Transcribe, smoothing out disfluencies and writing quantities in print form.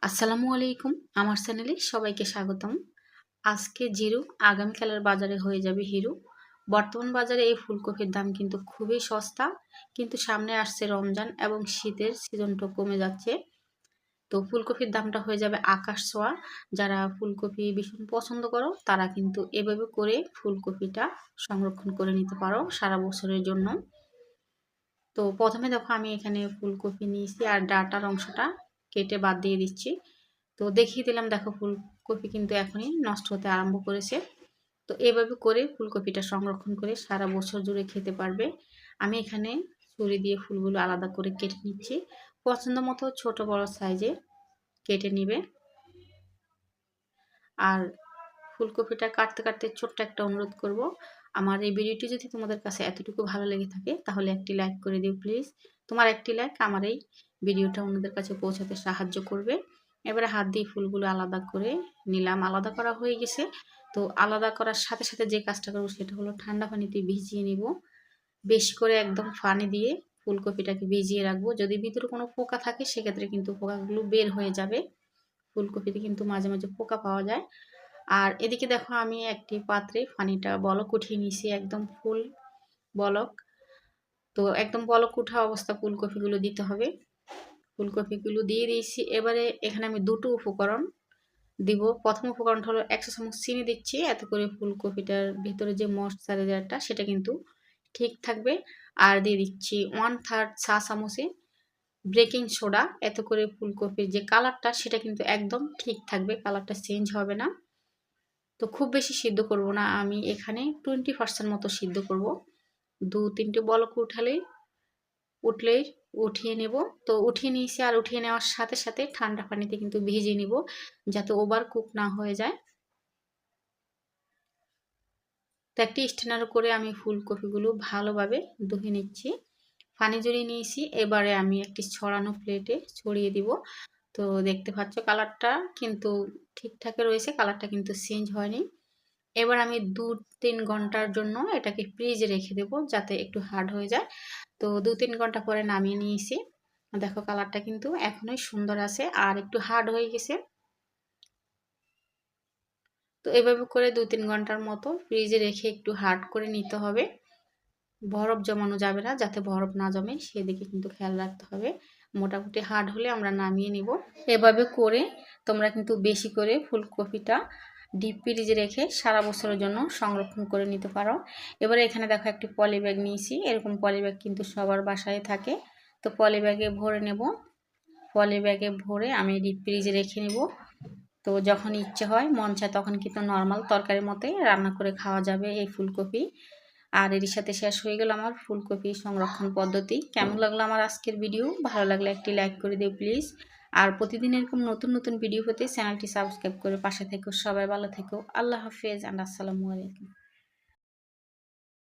আসসালামু আলাইকুম। আমার চ্যানেলে সবাইকে স্বাগতম। আজকে জিরো, আগামীকালের বাজারে হয়ে যাবে হিরো। বর্তমান বাজারে এই ফুলকপির দাম কিন্তু খুবই সস্তা, কিন্তু সামনে আসছে রমজান এবং শীতের সিজনটা কমে যাচ্ছে। তো ফুলকপির দামটা হয়ে যাবে আকাশ ছোঁয়া। যারা ফুলকপি ভীষণ পছন্দ করো তারা কিন্তু এভাবে করে ফুলকপিটা সংরক্ষণ করে নিতে পারো সারা বছরের জন্য। তো প্রথমে দেখো আমি এখানে ফুলকপি নিয়েছি আর ডাঁটার অংশটা কেটে বাদ দিয়ে দিচ্ছি। তো দেখিয়ে দিলাম, দেখো ফুলকপি কিন্তু এখনই নষ্ট হতে আরম্ভ করেছে। তো এভাবে করে ফুলকপিটা সংরক্ষণ করে সারা বছর জুড়ে খেতে পারবে। আমি এখানে ছুরি দিয়ে ফুলগুলো আলাদা করে কেটে নিচ্ছি। পছন্দ মতো ছোট বড় সাইজে কেটে নিবে। আর ফুলকপিটা কাটতে কাটতে ছোট্ট একটা অনুরোধ করব, আমার এই ভিডিওটি যদি তোমাদের কাছে এতটুকু ভালো লেগে থাকে তাহলে একটি লাইক করে দিও প্লিজ। তোমার একটি লাইক আমার এই ভিডিওটা অন্যদের কাছে পৌঁছাতে সাহায্য করবে। এবারে হাত দিয়ে ফুলগুলো আলাদা করে নিলাম। আলাদা করা হয়ে গেছে। তো আলাদা করার সাথে সাথে যে কাজটা করবো সেটা হলো ঠান্ডা পানিতে ভিজিয়ে নিব। বেশি করে একদম পানি দিয়ে ফুলকপিটাকে ভিজিয়ে রাখবো। যদি ভিতরে কোনো পোকা থাকে সেক্ষেত্রে কিন্তু পোকাগুলো বের হয়ে যাবে। ফুলকপিতে কিন্তু মাঝে মাঝে পোকা পাওয়া যায়। আর এদিকে দেখো আমি একটি পাত্রে পানিটা বলক উঠিয়ে নিয়েছি, একদম ফুল বলক। তো একদম বলক উঠা অবস্থা ফুলকপিগুলো দিতে হবে। ফুলকপিগুলো দিয়ে দিয়েছি। এবারে এখানে আমি দুটো উপকরণ দিব। প্রথম উপকরণটা হলো 100 চামচ চিনি দিচ্ছি, এত করে ফুলকপিটার ভিতরে যে ময়েশ্চারাইজারটা সেটা কিন্তু ঠিক থাকবে। আর দিয়ে দিচ্ছি 1/3 চা চামচে বেকিং সোডা, এত করে ফুলকপির যে কালারটা সেটা কিন্তু একদম ঠিক থাকবে, কালারটা চেঞ্জ হবে না। তো খুব বেশি সিদ্ধ করব না, আমি এখানে 20% মতো সিদ্ধ করব। 2-3টে বলক উঠলেই উঠিয়ে নেব। তো উঠিয়ে নিয়েছি, আর উঠিয়ে নেওয়ার সাথে সাথে ঠান্ডা পানিতে কিন্তু ভিজিয়ে নিব যাতে ওভার কুক না হয়ে যায়। তো একটি স্ট্রেনার করে আমি ফুলকপিগুলো ভালোভাবে ধুয়ে নিচ্ছি। পানি ঝরিয়ে নিয়েছি। এবারে আমি একটি ছড়ানো প্লেটে ছড়িয়ে দিব। তো দেখতে পাচ্ছ কালারটা কিন্তু ঠিকঠাক রয়েছে, কালারটা কিন্তু চেঞ্জ হয়নি। এবার আমি 2-3 ঘন্টার জন্য এটাকে ফ্রিজে রেখে দেব যাতে একটু হার্ড হয়ে যায়। তো 2-3 ঘন্টা পরে নামিয়ে নিয়েছি। দেখো কালারটা কিন্তু এখনোই সুন্দর আছে আর একটু হার্ড হয়ে গেছে। তো এভাবে করে 2-3 ঘন্টার মতো ফ্রিজে রেখে একটু হার্ড করে নিতে হবে। বরফ জমানো যাবে না, যাতে বরফ না জমে সেদিকে কিন্তু খেয়াল রাখতে হবে। মোটামুটি হার্ড হলে আমরা নামিয়ে নিব। এভাবে করে তোমরা কিন্তু বেশি করে ফুলকপিটা ডিপ ফ্রিজে রেখে সারা বছরের জন্য সংরক্ষণ করে নিতে পারো। এবারে এখানে দেখো একটি পলি ব্যাগ নিয়েছি। এরকম পলি ব্যাগ কিন্তু সবার বাসায় থাকে। তো পলি ব্যাগে ভরে নেব। পলি ব্যাগে ভরে আমি ডিপ ফ্রিজে রেখে নেব। তো যখন ইচ্ছে হয় মন চায় তখন কিন্তু নর্মাল তরকারির মতোই রান্না করে খাওয়া যাবে এই ফুলকপি। আর এর সাথে শেষ হয়ে গেল আমার ফুলকপি সংরক্ষণ পদ্ধতি। কেমন লাগলো আমার আজকের ভিডিও? ভালো লাগলে একটি লাইক করে দিও প্লিজ। আর প্রতিদিন এরকম নতুন নতুন ভিডিও পেতে চ্যানেলটি সাবস্ক্রাইব করে পাশে থেকো। সবাই ভালো থেকো। আল্লাহ হাফেজ অ্যান্ড আসসালামু আলাইকুম।